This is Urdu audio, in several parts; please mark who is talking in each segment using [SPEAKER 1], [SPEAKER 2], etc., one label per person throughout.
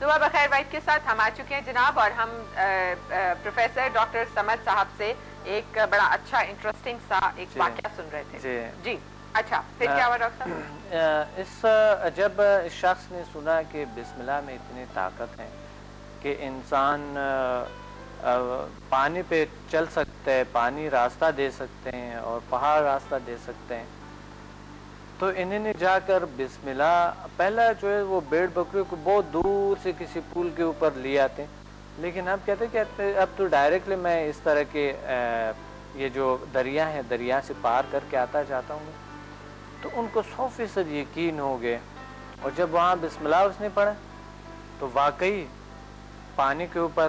[SPEAKER 1] دعا بخیر وائد کے ساتھ ہم آ چکے ہیں جناب، اور ہم پروفیسر ڈاکٹر سمد صاحب سے ایک بڑا اچھا انٹرسٹنگ سا ایک واقعہ سن رہے تھے. جی اچھا، پھر کیا ہوا ڈاکٹر صاحب؟
[SPEAKER 2] جب اس شخص نے سنا کہ بسم اللہ میں اتنی طاقت ہے کہ انسان پانی پہ چل سکتے ہیں، پانی راستہ دے سکتے ہیں اور پہاڑ راستہ دے سکتے ہیں، تو انہوں نے جا کر بسم اللہ پہلا جو ہے وہ بھیڑ بکریوں کو بہت دور سے کسی پل کے اوپر لے آتے ہیں، لیکن اب کہتے ہیں کہ اب تو ڈائریکٹلی میں اس طرح کے یہ جو دریا ہے دریا سے پار کر کے آتا جاتا ہوں. تو ان کو 100% یقین ہو گئے، اور جب وہاں بسم اللہ اس نے پڑھا تو واقعی پانی کے اوپر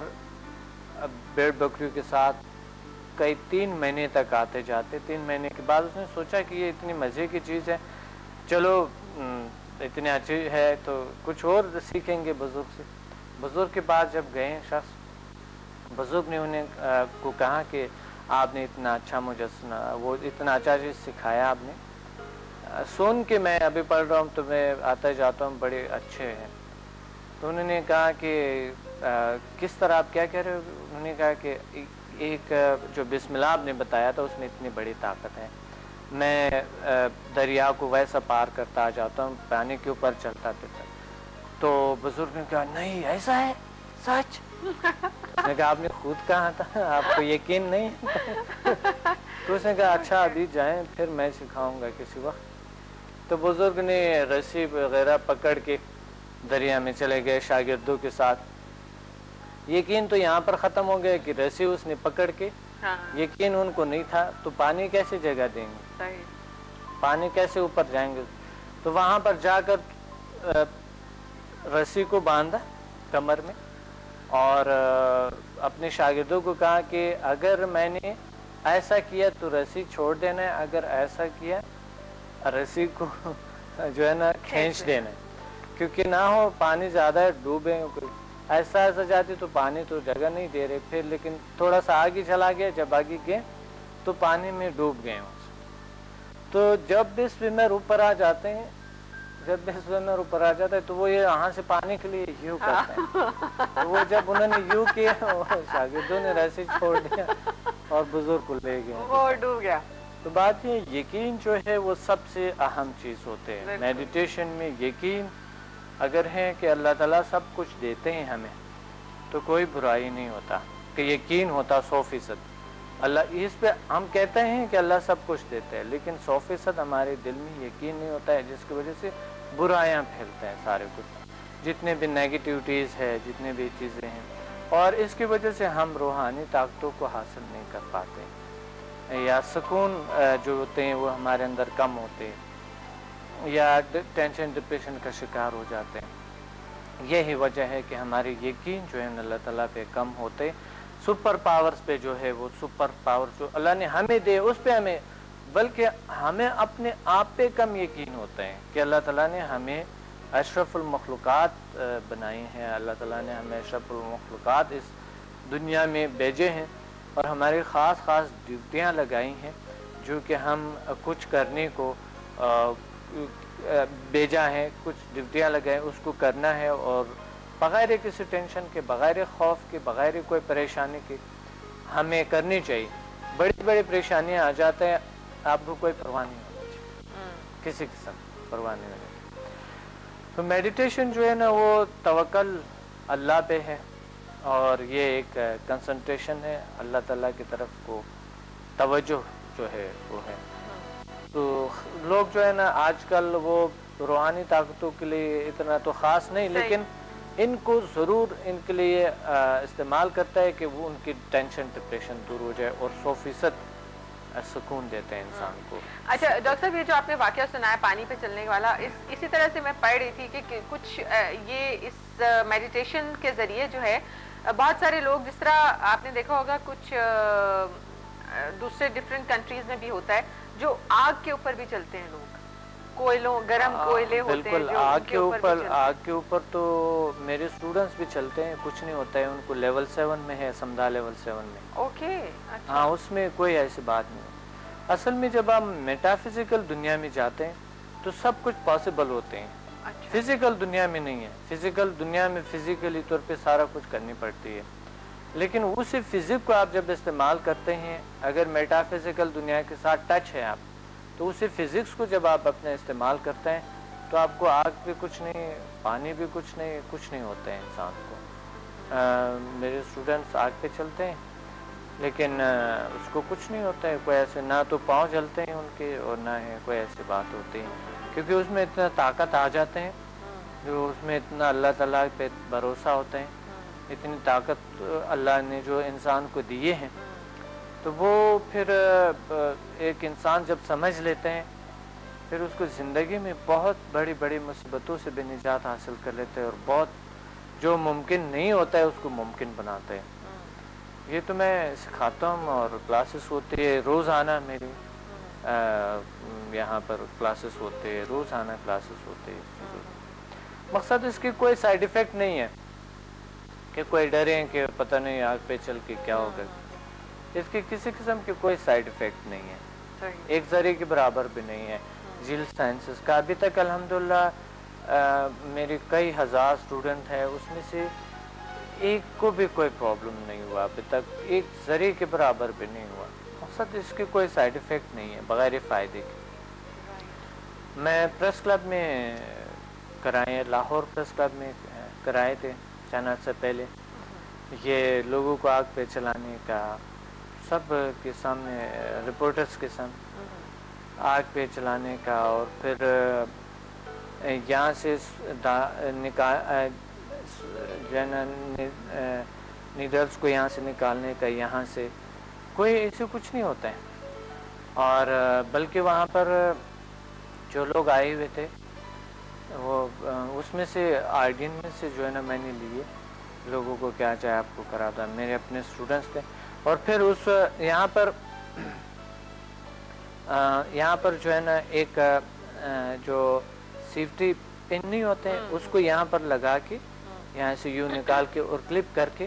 [SPEAKER 2] بھیڑ بکریوں کے ساتھ کئی 3 مہینے تک آتے جاتے. 3 مہینے کے بعد اس نے سوچا کہ یہ اتنی مزے کی چیز ہے، چلو اتنی اچھی ہے تو کچھ اور سیکھیں گے بزرگ سے. بزرگ کے پاس جب گئے شخص، بزرگ نے انہیں کو کہا کہ آپ نے اتنا اچھا مجسمہ، وہ اتنا اچھا چیز سکھایا آپ نے، سن کے میں ابھی پڑھ رہا ہوں تو میں آتا جاتا ہوں، بڑے اچھے ہیں. تو انہوں نے کہا کہ کس طرح آپ کیا کہہ رہے ہو؟ انہوں نے کہا کہ ایک جو بسم اللہ آپ نے بتایا تھا اس میں اتنی بڑی طاقت ہے، میں دریا کو ویسا پار کرتا آ جاتا ہوں، پانی کے اوپر چلتا پھرتا. تو بزرگ نے کہا نہیں ایسا ہے سچ؟ اس نے کہا آپ نے خود کہا تھا، آپ کو یقین نہیں؟ تو اس نے کہا اچھا ابھی جائیں پھر میں سکھاؤں گا کسی وقت. تو بزرگ نے رسی وغیرہ پکڑ کے دریا میں چلے گئے شاگردوں کے ساتھ. یقین تو یہاں پر ختم ہو گیا کہ رسی اس نے پکڑ کے، یقین ان کو نہیں تھا تو پانی کیسے جگہ دیں گے، پانی کیسے اوپر جائیں گے. تو وہاں پر جا کر رسی کو باندھا کمر میں اور اپنے شاگردوں کو کہا کہ اگر میں نے ایسا کیا تو رسی چھوڑ دینا ہے، اگر ایسا کیا رسی کو جو ہے نا کھینچ دینا ہے، کیونکہ نہ ہو پانی زیادہ ہے ڈوبے، ایسا جاتی تو پانی تو جگہ نہیں دے رہے. پھر لیکن تھوڑا سا آگے چلا گیا، جب آگے گئے تو پانی میں ڈوب گئے. تو جب بھی سوئمر اوپر آ جاتے ہیں، جب بھی سوئمر اوپر آ جاتا ہے تو وہ یہ یہاں سے پانی کے لیے یوں کرتے ہیں. تو وہ جب انہوں نے یوں کیا شاگردوں نے رسی چھوڑ دیا اور بزرگ کو لے گئے،
[SPEAKER 1] وہ ڈوب گیا.
[SPEAKER 2] تو بات یہ یقین جو ہے وہ سب سے اہم چیز ہوتے ہیں. میڈیٹیشن میں یقین اگر ہے کہ اللہ تعالیٰ سب کچھ دیتے ہیں ہمیں تو کوئی برائی نہیں ہوتا، کہ یقین ہوتا 100%. اللہ اس پہ ہم کہتے ہیں کہ اللہ سب کچھ دیتے ہیں، لیکن 100% ہمارے دل میں یقین نہیں ہوتا ہے، جس کی وجہ سے برائیاں پھیلتے ہیں سارے کچھ، جتنے بھی نیگیٹیوٹیز ہے، جتنے بھی چیزیں ہیں، اور اس کی وجہ سے ہم روحانی طاقتوں کو حاصل نہیں کر پاتے یا سکون جو ہوتے ہیں وہ ہمارے اندر کم ہوتے ہیں یا ٹینشن ڈپریشن کا شکار ہو جاتے ہیں. یہی وجہ ہے کہ ہماری یقین جو ہے اللہ تعالیٰ پہ کم ہوتے. سپر پاورز پہ جو ہے وہ سپر پاور جو اللہ نے ہمیں دے اس پہ ہمیں، بلکہ ہمیں اپنے آپ پہ کم یقین ہوتا ہے کہ اللہ تعالیٰ نے ہمیں اشرف المخلوقات بنائی ہیں، اللہ تعالیٰ نے ہمیں اشرف المخلوقات اس دنیا میں بھیجے ہیں اور ہماری خاص خاص ڈیوٹیاں لگائی ہیں جو کہ ہم کچھ کرنے کو بھیجا ہے، کچھ ڈیوٹیاں لگائیں اس کو کرنا ہے، اور بغیر کسی ٹینشن کے، بغیر خوف کے، بغیر کوئی پریشانی کے ہمیں کرنی چاہیے. بڑی بڑی پریشانیاں آ جاتے ہیں، آپ کو کوئی پرواہ نہیں ہونا چاہیے، کسی قسم پرواہ نہیں ہونا چاہیے. تو میڈیٹیشن جو ہے نا وہ توکل اللہ پہ ہے، اور یہ ایک کنسنٹریشن ہے اللہ تعالیٰ کی طرف کو توجہ جو ہے وہ ہے. تو لوگ جو ہے نا آج کل وہ روحانی طاقتوں کے لیے اتنا تو خاص نہیں، لیکن ان کو ضرور ان کے لیے استعمال کرتا ہے کہ وہ ان کی ٹینشن ڈپریشن دور ہو جائے، اور 100% سکون دیتے ہیں انسان کو.
[SPEAKER 1] اچھا ڈاکٹر صاحب، یہ جو آپ نے واقعہ سنایا پانی پہ چلنے والا، اسی طرح سے میں پڑھ رہی تھی کہ کچھ یہ اس میڈیٹیشن کے ذریعے جو ہے بہت سارے لوگ، جس طرح آپ نے دیکھا ہوگا کچھ دوسرے ڈفرینٹ کنٹریز میں بھی ہوتا ہے، جو آگ کے اوپر بھی چلتے ہیں لوگ، کوئلوں، گرم کوئلے ہوتے ہیں
[SPEAKER 2] بالکل آگ کے اوپر تو میرے اسٹوڈنٹس بھی چلتے ہیں، کچھ نہیں ہوتا ہے ان کو. لیول 7 میں ہے، سمدھا لیول 7 میں.
[SPEAKER 1] اوکے.
[SPEAKER 2] ہاں اس میں کوئی ایسی بات نہیں. اصل میں جب ہم میٹافزیکل دنیا میں جاتے ہیں تو سب کچھ پاسبل ہوتے ہیں. فزیکل دنیا میں نہیں ہے. فزیکل دنیا میں فزیکلی طور پہ سارا کچھ کرنی پڑتی ہے، لیکن اسی فزک کو آپ جب استعمال کرتے ہیں، اگر میٹا فزیکل دنیا کے ساتھ ٹچ ہے آپ، تو اسی فزکس کو جب آپ اپنے استعمال کرتے ہیں تو آپ کو آگ بھی کچھ نہیں، پانی بھی کچھ نہیں ہوتا ہے انسان کو. میرے اسٹوڈنٹس آگ پہ چلتے ہیں لیکن اس کو کچھ نہیں ہوتا ہے، کوئی ایسے نہ تو پاؤں جلتے ہیں ان کے اور نہ ہی کوئی ایسی بات ہوتی ہے، کیونکہ اس میں اتنا طاقت آ جاتے ہیں، جو اس میں اتنا اللہ تعالیٰ پہ بھروسہ ہوتا ہے، اتنی طاقت اللہ نے جو انسان کو دیے ہیں، تو وہ پھر ایک انسان جب سمجھ لیتے ہیں پھر اس کو زندگی میں بہت بڑی بڑی مصیبتوں سے بھی نجات حاصل کر لیتے ہیں، اور بہت جو ممکن نہیں ہوتا ہے اس کو ممکن بناتے ہیں. یہ تو میں سکھاتا ہوں اور کلاسز ہوتی ہے روزانہ میری، یہاں پر کلاسز ہوتے ہیں روزانہ کلاسز ہوتے ہیں. مقصد اس کی کوئی سائیڈ ایفیکٹ نہیں ہے کہ کوئی ڈریں کہ پتہ نہیں آگ پہ چل کے کیا ہوگا. اس کی کسی قسم کی کوئی سائیڈ ایفیکٹ نہیں ہے، ایک ذرے کے برابر بھی نہیں ہے. جیل سائنسز کا ابھی تک الحمدللہ میری کئی ہزار اسٹوڈنٹ ہیں، اس میں سے ایک کو بھی کوئی پرابلم نہیں ہوا ابھی تک، ایک ذرے کے برابر بھی نہیں ہوا. مقصد اس کی کوئی سائیڈ ایفیکٹ نہیں ہے بغیر فائدے کے. میں پریس کلب میں کرائے، لاہور پریس کلب میں کرائے تھے چند سے پہلے، یہ لوگوں کو آگ پہ چلانے کا، سب کے سامنے رپورٹرز کے سامنے آگ پہ چلانے کا، اور پھر یہاں سے نیڈلز کو یہاں سے نکالنے کا، یہاں سے کوئی ایسے کچھ نہیں ہوتا ہے. اور بلکہ وہاں پر جو لوگ آئے ہوئے تھے وہ اس میں سے آئیڈین میں سے جو ہے نا میں نے لیے لوگوں کو کیا چاہے آپ کو کرا تھا، میرے اپنے اسٹوڈنٹس تھے. اور پھر اس یہاں پر جو ہے نا ایک جو سیفٹی پن نہیں ہوتے ہیں اس کو یہاں پر لگا کے یہاں سے یوں نکال کے اور کلپ کر کے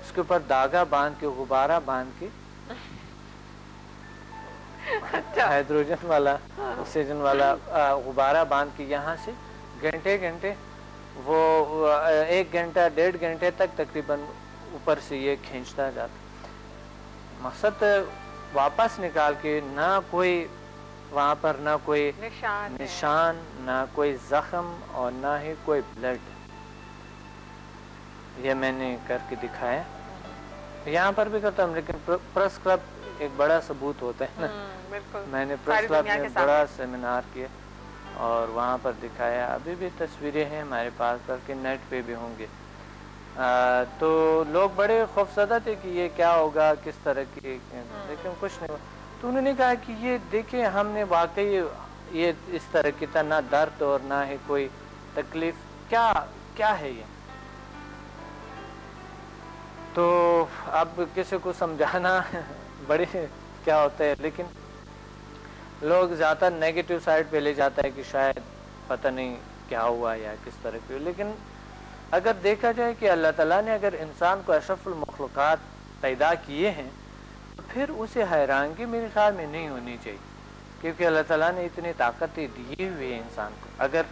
[SPEAKER 2] اس کے اوپر دھاگا باندھ کے غبارہ باندھ کے ہائیڈروجن والا آکسیجن والا غبارہ باندھ کے یہاں سے گھنٹے وہ 1 گھنٹہ 1.5 گھنٹے تک تقریباً اوپر سے یہ کھینچتا جاتا. مقصد واپس نکال کے نہ کوئی وہاں پر نہ کوئی نشان، نہ کوئی زخم اور نہ ہی کوئی بلڈ. یہ میں نے کر کے دکھایا، یہاں پر بھی کرتا ہوں لیکن پریس کلب ایک بڑا ثبوت ہوتا ہے نا. میں نے پریس کلب میں بڑا سیمینار کیا اور وہاں پر دکھایا. ابھی بھی تصویریں ہیں ہمارے پاس بلکہ نیٹ پہ بھی ہوں گے. تو لوگ بڑے خوفزدہ تھے کہ یہ کیا ہوگا، کس طرح کی، لیکن کچھ نہیں ہوا. تو انہوں نے کہا کہ یہ دیکھیں ہم نے واقعی یہ اس طرح کی نہ درد اور نہ ہی کوئی تکلیف، کیا ہے یہ. تو اب کسی کو سمجھانا بڑے کیا ہوتا ہے، لیکن لوگ زیادہ نیگیٹو سائڈ پہ لے جاتا ہے کہ شاید پتہ نہیں کیا ہوا یا کس طرح کی. لیکن اگر دیکھا جائے کہ اللہ تعالیٰ نے اگر انسان کو اشرف المخلوقات پیدا کیے ہیں تو پھر اسے حیرانگی میرے خیال میں نہیں ہونی چاہیے، کیونکہ اللہ تعالیٰ نے اتنی طاقتیں دی ہوئی ہیں انسان کو. اگر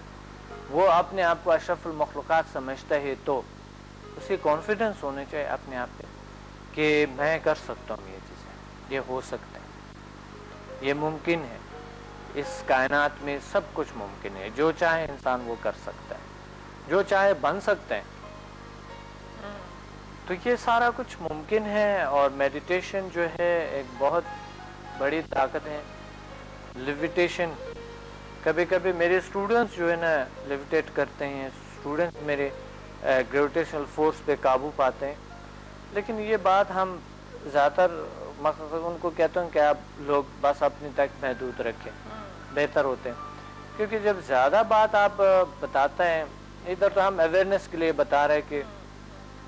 [SPEAKER 2] وہ اپنے آپ کو اشرف المخلوقات سمجھتا ہے تو اسے کانفیڈنس ہونا چاہیے اپنے آپ پہ کہ میں کر سکتا ہوں، یہ چیزیں یہ ہو سکتا ہے، یہ ممکن ہے. اس کائنات میں سب کچھ ممکن ہے، جو چاہے انسان وہ کر سکتا ہے، جو چاہے بن سکتا ہے. تو یہ سارا کچھ ممکن ہے. اور میڈیٹیشن جو ہے ایک بہت بڑی طاقت ہے. لیویٹیشن، کبھی کبھی میرے اسٹوڈنٹس جو ہے نا لیویٹیٹ کرتے ہیں، اسٹوڈنٹس میرے گریویٹیشنل فورس پہ قابو پاتے ہیں. لیکن یہ بات ہم زیادہ تر ان کو کہتا ہوں کہ آپ لوگ بس اپنی تک محدود رکھیں، بہتر ہوتے ہیں. کیونکہ جب زیادہ بات آپ بتاتے ہیں، ادھر تو ہم اویئرنیس کے لیے بتا رہے کہ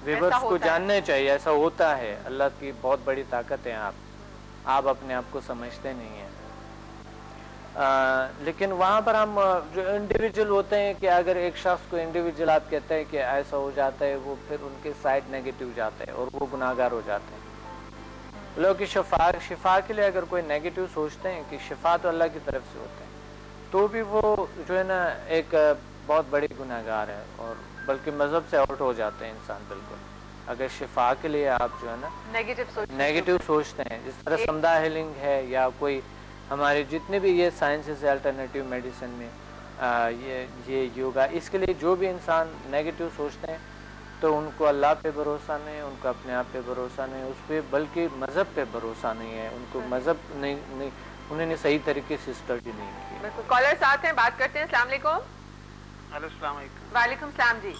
[SPEAKER 2] ویورز کو جاننے چاہیے ایسا ہوتا ہے. اللہ کی بہت بڑی طاقت ہے، آپ اپنے آپ کو سمجھتے نہیں ہیں. لیکن وہاں پر ہم جو انڈیویجول ہوتے ہیں کہ اگر ایک شخص کو انڈیویجول آپ کہتے ہیں کہ ایسا ہو جاتا ہے، وہ پھر ان کے سائڈ نیگیٹو جاتے ہیں اور وہ گناہگار ہو جاتے ہیں. لوگ کی شفا کے لیے اگر کوئی نیگیٹو سوچتے ہیں کہ شفا تو اللہ کی طرف سے ہوتے ہیں، تو بھی وہ جو ہے نا ایک بہت بڑی گناہگار ہے، اور بلکہ مذہب سے آؤٹ ہو جاتے ہیں انسان بالکل، اگر شفا کے لیے آپ جو ہے نا نیگیٹو سوچتے ہیں. جس طرح سمدھا ہیلنگ ہے یا کوئی ہمارے جتنے بھی یہ سائنسز ہے الٹرنیٹیو میڈیسن میں، یہ یوگا، اس کے لیے جو بھی انسان نیگیٹو سوچتے ہیں تو ان کو اللہ پہ بھروسہ نہیں ہے، ان کو اپنے آپ پہ بھروسہ نہیں ہے اس پہ، بلکہ مذہب پہ بھروسہ نہیں ہے، ان کو مذہب نہیں انہوں نے صحیح طریقے سے اسٹڈی نہیں کی.
[SPEAKER 1] بالکل. کالر ساتھ ہیں، بات کرتے ہیں. السلام علیکم.
[SPEAKER 3] ہلو السلام علیکم.
[SPEAKER 1] وعلیکم السلام. جی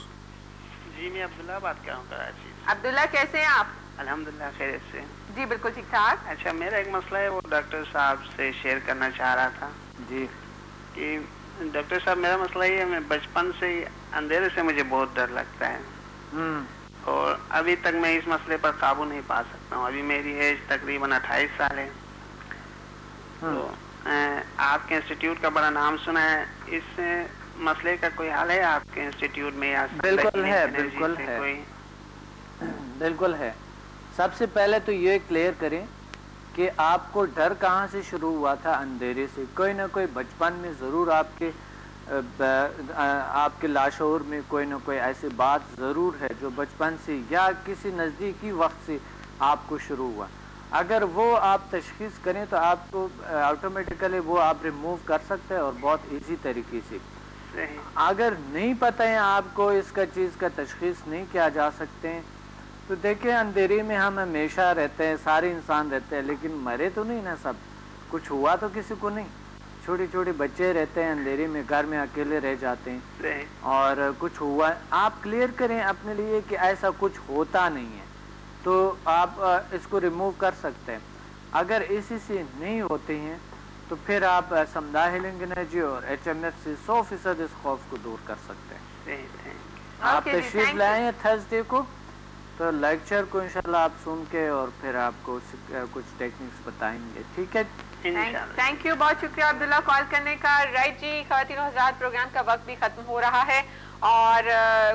[SPEAKER 3] جی میں عبداللہ بات کر رہا ہوں کراچی سے.
[SPEAKER 1] عبداللہ کیسے ہیں آپ؟
[SPEAKER 3] الحمدللہ خیریت سے.
[SPEAKER 1] جی بالکل ٹھیک ٹھاک.
[SPEAKER 3] اچھا میرا ایک مسئلہ ہے وہ ڈاکٹر صاحب سے شیئر کرنا چاہ رہا تھا.
[SPEAKER 2] جی
[SPEAKER 3] کہ ڈاکٹر صاحب میرا مسئلہ یہ ہے، میں بچپن سے ہی اندھیرے سے مجھے بہت ڈر لگتا ہے، اور ابھی تک میں اس مسئلے پر قابو نہیں پا سکتا ہوں. ابھی میری ایج تقریباً 28 سال ہے. تو آپ کے انسٹیٹیوٹ کا بڑا نام سنا ہے، اس مسئلے کا کوئی حل ہے آپ کے انسٹیٹیوٹ میں؟ یا
[SPEAKER 2] بالکل ہے، بالکل ہے، بالکل ہے. سب سے پہلے تو یہ کلیئر کریں کہ آپ کو ڈر کہاں سے شروع ہوا تھا؟ اندھیرے سے. کوئی نہ کوئی بچپن میں ضرور آپ کے لاشعور میں کوئی نہ کوئی ایسی بات ضرور ہے جو بچپن سے یا کسی نزدیکی وقت سے آپ کو شروع ہوا. اگر وہ آپ تشخیص کریں تو آپ کو آٹومیٹیکلی وہ آپ ریموو کر سکتے ہیں اور بہت ایزی طریقے سے. اگر نہیں پتہ ہے آپ کو اس کا چیز کا تشخیص نہیں کیا جا سکتے ہیں تو دیکھیں اندھیرے میں ہم ہمیشہ رہتے ہیں، سارے انسان رہتے ہیں، لیکن مرے تو نہیں نا سب. کچھ ہوا تو کسی کو نہیں. چھوٹے چھوٹے بچے رہتے ہیں اندھیرے میں، گھر میں اکیلے رہ جاتے ہیں، اور کچھ ہوا. آپ کلیئر کریں اپنے لیے کہ ایسا کچھ ہوتا نہیں ہے تو آپ اس کو ریموو کر سکتے ہیں. اگر اسی سے نہیں ہوتے ہیں تو پھر آپ سمدھا ہیلنگ انرجی اور HMF سے 100% اس خوف کو دور کر سکتے ہیں. آپ تشریف لائیں ہیں تھرسڈے کو، تو لیکچر کو انشاءاللہ آپ سن کے اور پھر آپ کو کچھ ٹیکنکس بتائیں گے. ٹھیک ہے،
[SPEAKER 1] تھینک یو. بہت شکریہ عبداللہ کال کرنے کا. رائٹ جی، خواتین و حضرات پروگرام کا وقت بھی ختم ہو رہا ہے، اور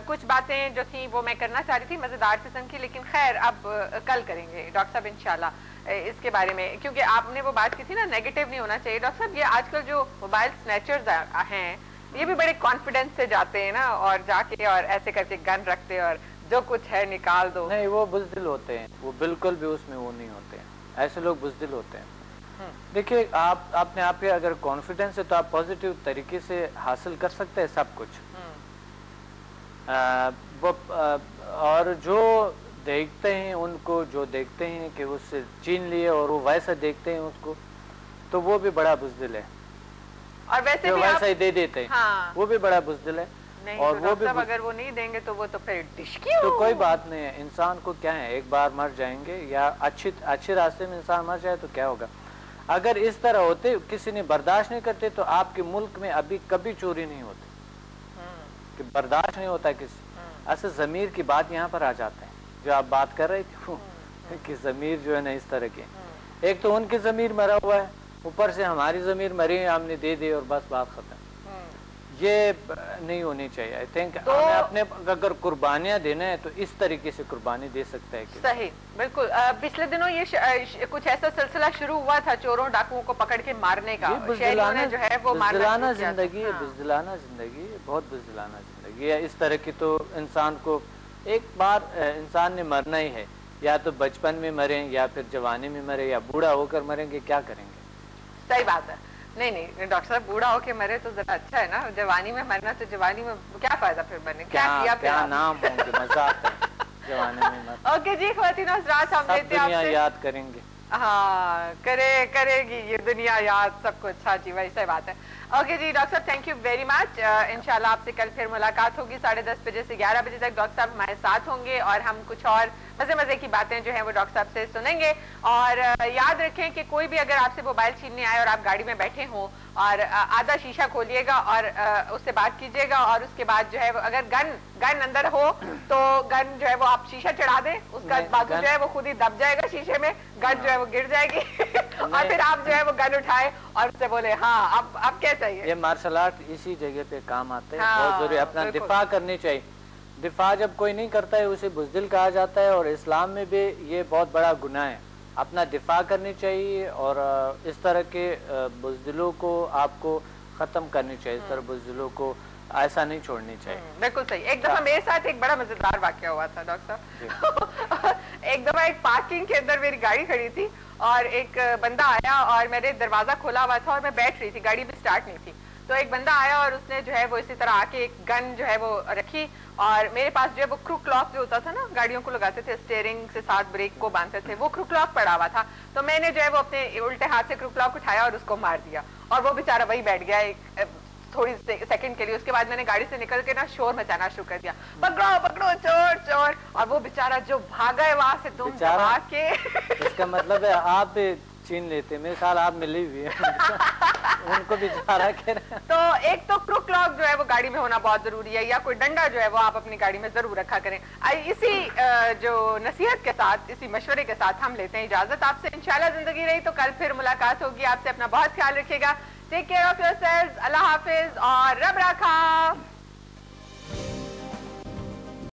[SPEAKER 1] کچھ باتیں جو تھیں وہ میں کرنا چاہ رہی تھی مزیدار قسم کی، لیکن خیر اب کل کریں گے ڈاکٹر صاحب انشاءاللہ اس کے بارے میں، کیونکہ آپ نے وہ بات کی تھی نا نیگیٹو نہیں ہونا چاہیے. ڈاکٹر صاحب یہ آج کل جو موبائل سنیچرز ہیں یہ بھی بڑے کانفیڈنس سے جاتے ہیں نا، اور جا کے اور ایسے کر کے گن رکھتے اور جو کچھ ہے نکال دو.
[SPEAKER 2] نہیں، وہ بزدل ہوتے ہیں، وہ بالکل بھی اس میں وہ نہیں ہوتے ہیں. ایسے لوگ بزدل ہوتے ہیں. دیکھیے آپ اپنے آپ پہ اگر کانفیڈنس ہے تو آپ پازیٹیو طریقے سے حاصل کر سکتے ہیں سب کچھ. اور جو دیکھتے ہیں ان کو، جو دیکھتے ہیں کہ اس سے چین لیے اور وہ ویسا دیکھتے ہیں اس کو، تو وہ بھی بڑا بزدل ہے.
[SPEAKER 1] اور ویسے
[SPEAKER 2] جو
[SPEAKER 1] بھی
[SPEAKER 2] ویسا ہی دے دیتے ہیں وہ بھی بڑا بزدل ہے.
[SPEAKER 1] اور وہ بھی اگر وہ نہیں دیں گے تو وہ تو پھر
[SPEAKER 2] تو کوئی بات نہیں ہے. انسان کو کیا ہے، ایک بار مر جائیں گے، یا اچھے راستے میں انسان مر جائے تو کیا ہوگا. اگر اس طرح ہوتے، کسی نے برداشت نہیں کرتے، تو آپ کے ملک میں ابھی کبھی چوری نہیں ہوتی، کہ برداشت نہیں ہوتا کسی. اصل ضمیر کی بات یہاں پر آ جاتے ہیں جو آپ بات کر رہے تھے کہ ضمیر جو ہے نا اس طرح کے، ایک تو ان کی ضمیر مرا ہوا ہے، اوپر سے ہماری ضمیر مری ہے، ہم نے دے دی اور بس بات ختم. یہ نہیں ہونی چاہیے. آئی تھنک ہمیں اپنے اگر قربانیاں دینا ہے تو اس طریقے سے قربانی دے سکتا ہے.
[SPEAKER 1] صحیح، بالکل. پچھلے دنوں یہ کچھ ایسا سلسلہ شروع ہوا تھا چوروں ڈاکوؤں کو پکڑ کے مارنے کا.
[SPEAKER 2] بزدلانہ زندگی، بزدلانہ زندگی، بہت بزدلانہ زندگی ہے. اس طرح کی تو انسان کو ایک بار انسان نے مرنا ہی ہے، یا تو بچپن میں مریں، یا پھر جوانی میں مریں، یا بوڑھا ہو کر مریں گے. کیا کریں گے؟
[SPEAKER 1] صحیح بات ہے. نہیں ڈاکٹر صاحب، بوڑھا ہو کے مرے تو ذرا اچھا ہے نا. جوانی میں مرنا تو جوانی میں کیا فائدہ پھر مرنے
[SPEAKER 2] کیا نام ہوں گے، مزہ آتا ہے جوانی میں مرنا.
[SPEAKER 1] اوکے جی خواتین و حضرات، ہم لیتے ہیں آپ سے،
[SPEAKER 2] یاد کریں گے.
[SPEAKER 1] ہاں کرے گی یہ دنیا یاد سب کچھ. ہاں جی ویسے بات ہے. اوکے جی ڈاکٹر صاحب، تھینک یو ویری مچ. انشاءاللہ آپ سے کل پھر ملاقات ہوگی 10:30 بجے سے 11 بجے تک. ڈاکٹر صاحب ہمارے ساتھ ہوں گے اور ہم کچھ اور مزے کی باتیں جو ہیں وہ ڈاکٹر صاحب سے سنیں گے. اور یاد رکھیں کہ کوئی بھی اگر آپ سے موبائل چھیننے آئے اور آپ گاڑی میں بیٹھے ہوں اور آدھا شیشہ کھولیے گا اور اس سے بات کیجیے گا، اور اس کے بعد جو ہے اگر گن اندر ہو تو گن جو ہے وہ آپ شیشہ چڑھا دیں، اس کا بازو جو ہے وہ خود ہی دب جائے گا شیشے میں، گن جو ہے وہ گر جائے گی اور پھر آپ جو ہے وہ گن اٹھائے اور اس سے بولے ہاں اب کیسا ہے.
[SPEAKER 2] یہ مارشل آرٹ اسی جگہ پہ کام آتے ہیں. بہت ضروری اپنا دفاع کرنی چاہیے. دفاع جب کوئی نہیں کرتا ہے اسے بزدل کہا جاتا ہے، اور اسلام میں بھی یہ بہت بڑا گناہ ہے. اپنا دفاع کرنی چاہیے اور اس طرح کے بزدلوں کو آپ کو ختم کرنی چاہیے. اس طرح بزدلوں کو ایسا نہیں چھوڑنی چاہیے.
[SPEAKER 1] بالکل صحیح. ایک دفعہ میرے ساتھ ایک بڑا مزیدار واقعہ ہوا تھا ڈاکٹر صاحب. ایک دفعہ ایک پارکنگ کے اندر میری گاڑی کھڑی تھی اور ایک بندہ آیا اور میرے دروازہ کھولا ہوا تھا اور میں بیٹھ رہی تھی, گاڑی بھی سٹارٹ نہیں تھی. تو ایک بندہ آیا اور اس نے جو ہے وہ اسی طرح آ کے ایک گن جو ہے وہ رکھی اور میرے پاس جو ہے وہ کروک لاک جو ہوتا تھا نا, گاڑیوں کو لگاتے تھے اسٹیئرنگ سے ساتھ بریک کو باندھتے تھے, وہ کروک لاک پڑا ہوا تھا. تو میں نے جو ہے وہ اپنے الٹے ہاتھ سے کروک لاک اٹھایا اور اس کو مار دیا اور وہ بیچارہ وہی بیٹھ گیا ایک تھوڑی سیکنڈ کے لیے. اس کے بعد میں نے گاڑی سے نکل کے نا شور مچانا شروع کر دیا, پکڑو پکڑو چور چور, اور وہ بیچارہ جو بھاگا ہے وہاں سے دم دبا کے.
[SPEAKER 2] اس کا مطلب ہے آپ چھین لیتے, میرے خیال آپ ملی ہوئی ہیں ان کو بھی چارہ کہہ رہے ہیں.
[SPEAKER 1] تو ایک تو کروک لاک جو ہے وہ گاڑی میں ہونا بہت ضروری ہے, یا کوئی ڈنڈا جو ہے وہ آپ اپنی گاڑی میں ضرور رکھا کریں. اسی جو نصیحت کے ساتھ, اسی مشورے کے ساتھ ہم لیتے ہیں اجازت آپ سے. انشاءاللہ زندگی رہی تو کل پھر ملاقات ہوگی. آپ سے اپنا بہت خیال رکھیے گا. Take care of yourselves. اللہ حافظ اور رب رکھا.